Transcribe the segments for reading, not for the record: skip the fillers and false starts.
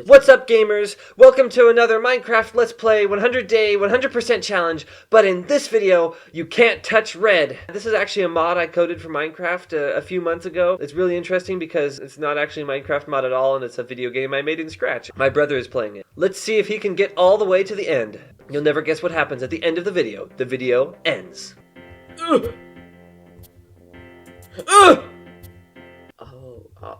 What's up, gamers? Welcome to another Minecraft Let's Play 100-day 100% challenge, but in this video, you can't touch red. This is actually a mod I coded for Minecraft a few months ago. It's really interesting because it's not actually a Minecraft mod at all, and it's a video game I made in Scratch. My brother is playing it. Let's see if he can get all the way to the end. You'll never guess what happens at the end of the video. The video ends.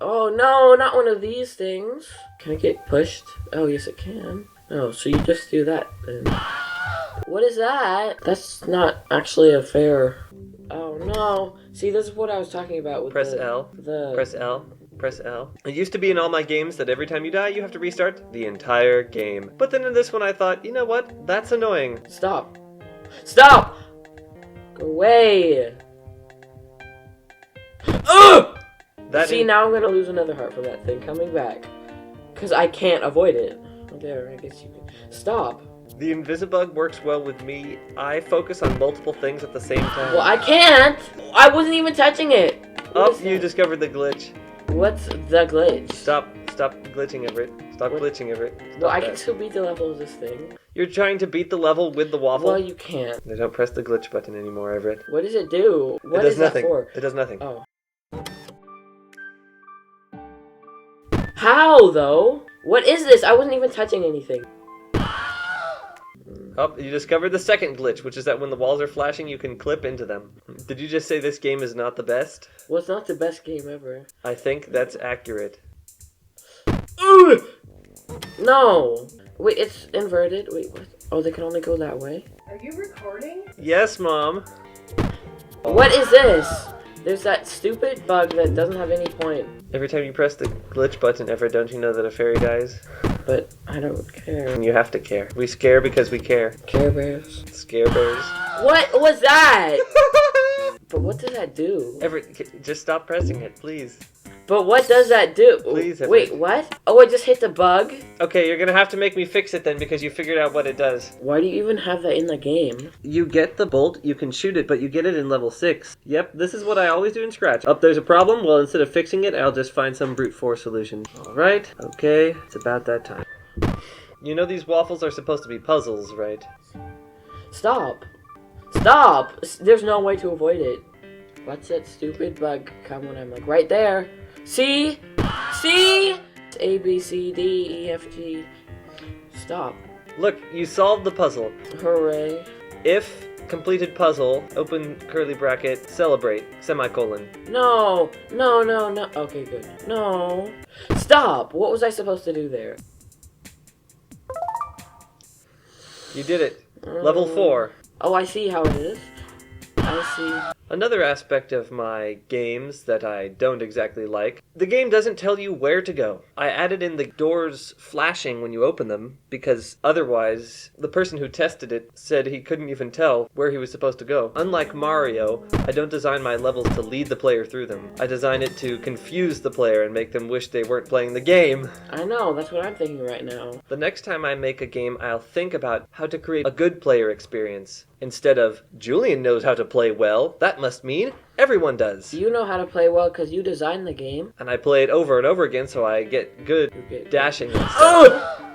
Oh no, not one of these things. Can it get pushed? Oh yes it can. Oh, so you just do that then. What is that? That's not actually a fair... Oh no. See, this is what I was talking about with Press L. Press L. Press L. It used to be in all my games that every time you die, you have to restart the entire game. But then in this one I thought, you know what? That's annoying. Stop. Stop! Go away! Ugh! See, now I'm gonna lose another heart from that thing coming back. Because I can't avoid it. Oh, there, I guess you can. Stop. The Invisibug works well with me. I focus on multiple things at the same time. Well, I can't! I wasn't even touching it! Oh, you discovered the glitch. What's the glitch? Stop glitching, Everett. Stop glitching, Everett. Well, I can still beat the level of this thing. You're trying to beat the level with the waffle? Well, you can't. I don't press the glitch button anymore, Everett. What does it do? What is nothing. That for? It does nothing. Oh. How, though? What is this? I wasn't even touching anything. Oh, you discovered the second glitch, which is that when the walls are flashing, you can clip into them. Did you just say this game is not the best? Well, it's not the best game ever. I think that's accurate. Ugh! No! Wait, it's inverted. Wait, what? Oh, they can only go that way? Are you recording? Yes, Mom. What is this? There's that stupid bug that doesn't have any point. Every time you press the glitch button, Everett, don't you know that a fairy dies? But I don't care. And you have to care. We scare because we care. Care Bears. Scare Bears. What was that? But what does that do? Everett, just stop pressing it, please. But what does that do? Please, Everett. Wait, what? Oh, I just hit the bug? Okay, you're gonna have to make me fix it then because you figured out what it does. Why do you even have that in the game? You get the bolt, you can shoot it, but you get it in level 6. Yep, this is what I always do in Scratch. Oh, there's a problem? Well, instead of fixing it, I'll just find some brute force solution. Alright, okay, it's about that time. You know these waffles are supposed to be puzzles, right? Stop. Stop! There's no way to avoid it. What's that stupid bug come when I'm like right there? See? See? A, B, C, D, E, F, G. Stop. Look, you solved the puzzle. Hooray. If completed puzzle, open curly bracket, celebrate, semicolon. No. No, no, no. Okay, good. No. Stop! What was I supposed to do there? You did it. Level 4. Oh, I see how it is. I see. Another aspect of my games that I don't exactly like, the game doesn't tell you where to go. I added in the doors flashing when you open them, because otherwise, the person who tested it said he couldn't even tell where he was supposed to go. Unlike Mario, I don't design my levels to lead the player through them. I design it to confuse the player and make them wish they weren't playing the game. I know, that's what I'm thinking right now. The next time I make a game, I'll think about how to create a good player experience. Instead of, Julian knows how to play well, that must mean everyone does. You know how to play well because you designed the game. And I play it over and over again so I get good dashing and stuff. Oh!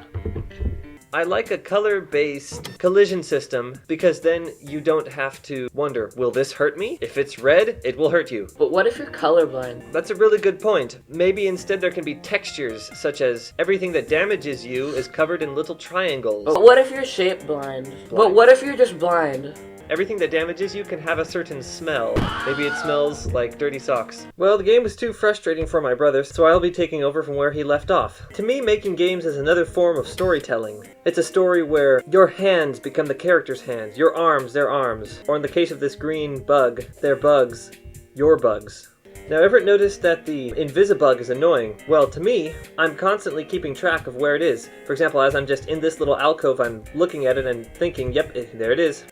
I like a color-based collision system because then you don't have to wonder, will this hurt me? If it's red, it will hurt you. But what if you're colorblind? That's a really good point. Maybe instead there can be textures, such as everything that damages you is covered in little triangles. But what if you're shape blind? But what if you're just blind? Everything that damages you can have a certain smell. Maybe it smells like dirty socks. Well, the game was too frustrating for my brother, so I'll be taking over from where he left off. To me, making games is another form of storytelling. It's a story where your hands become the character's hands, your arms, their arms. Or in the case of this green bug, their bugs, your bugs. Now, Everett noticed that the Invisibug is annoying. Well, to me, I'm constantly keeping track of where it is. For example, as I'm just in this little alcove, I'm looking at it and thinking, yep, there it is.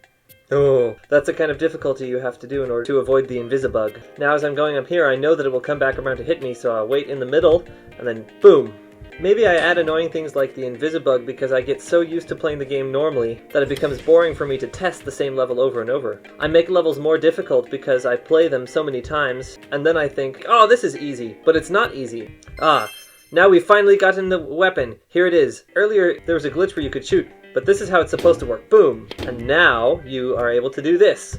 Oh, that's the kind of difficulty you have to do in order to avoid the Invisibug. Now as I'm going up here, I know that it will come back around to hit me, so I'll wait in the middle, and then boom. Maybe I add annoying things like the Invisibug because I get so used to playing the game normally that it becomes boring for me to test the same level over and over. I make levels more difficult because I play them so many times, and then I think, oh, this is easy, but it's not easy. Now we've finally gotten the weapon. Here it is. Earlier, there was a glitch where you could shoot, but this is how it's supposed to work. Boom. And now you are able to do this.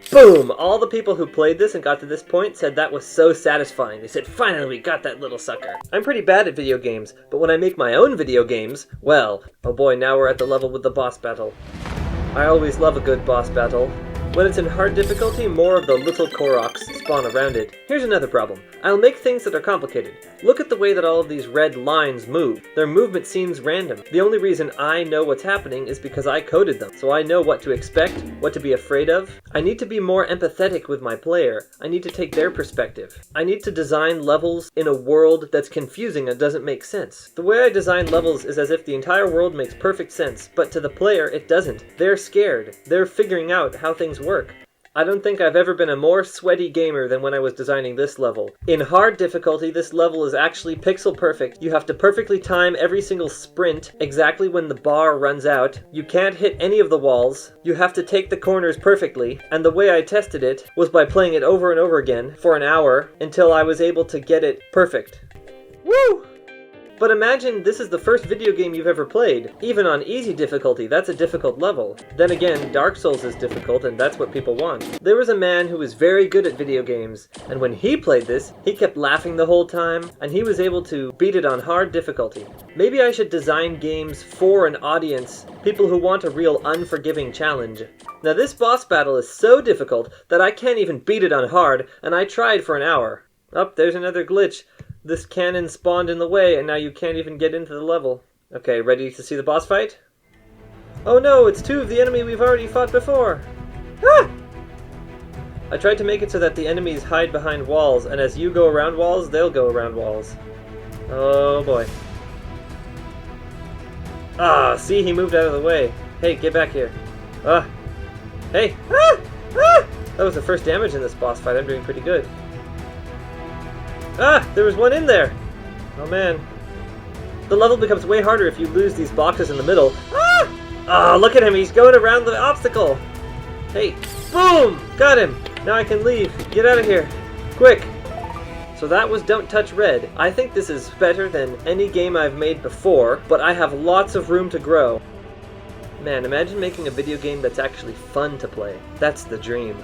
Boom! All the people who played this and got to this point said that was so satisfying. They said, finally we got that little sucker. I'm pretty bad at video games, but when I make my own video games, well, oh boy, now we're at the level with the boss battle. I always love a good boss battle. When it's in hard difficulty, more of the little Koroks spawn around it. Here's another problem. I'll make things that are complicated. Look at the way that all of these red lines move. Their movement seems random. The only reason I know what's happening is because I coded them. So I know what to expect, what to be afraid of. I need to be more empathetic with my player. I need to take their perspective. I need to design levels in a world that's confusing and doesn't make sense. The way I design levels is as if the entire world makes perfect sense, but to the player it doesn't. They're scared. They're figuring out how things work. I don't think I've ever been a more sweaty gamer than when I was designing this level. In hard difficulty, this level is actually pixel perfect. You have to perfectly time every single sprint exactly when the bar runs out. You can't hit any of the walls. You have to take the corners perfectly. And the way I tested it was by playing it over and over again for an hour until I was able to get it perfect. Woo! But imagine this is the first video game you've ever played. Even on easy difficulty, that's a difficult level. Then again, Dark Souls is difficult and that's what people want. There was a man who was very good at video games, and when he played this, he kept laughing the whole time, and he was able to beat it on hard difficulty. Maybe I should design games for an audience, people who want a real unforgiving challenge. Now this boss battle is so difficult that I can't even beat it on hard, and I tried for an hour. Oh, there's another glitch. This cannon spawned in the way, and now you can't even get into the level. Okay, ready to see the boss fight? Oh no, it's two of the enemy we've already fought before! Ah! I tried to make it so that the enemies hide behind walls, and as you go around walls, they'll go around walls. Oh boy. Ah, see, he moved out of the way. Hey, get back here. Ah! Hey! Ah! Ah! That was the first damage in this boss fight. I'm doing pretty good. Ah! There was one in there! Oh man. The level becomes way harder if you lose these boxes in the middle. Ah! Ah, look at him! He's going around the obstacle! Hey! Boom! Got him! Now I can leave. Get out of here. Quick! So that was Don't Touch Red. I think this is better than any game I've made before, but I have lots of room to grow. Man, imagine making a video game that's actually fun to play. That's the dream.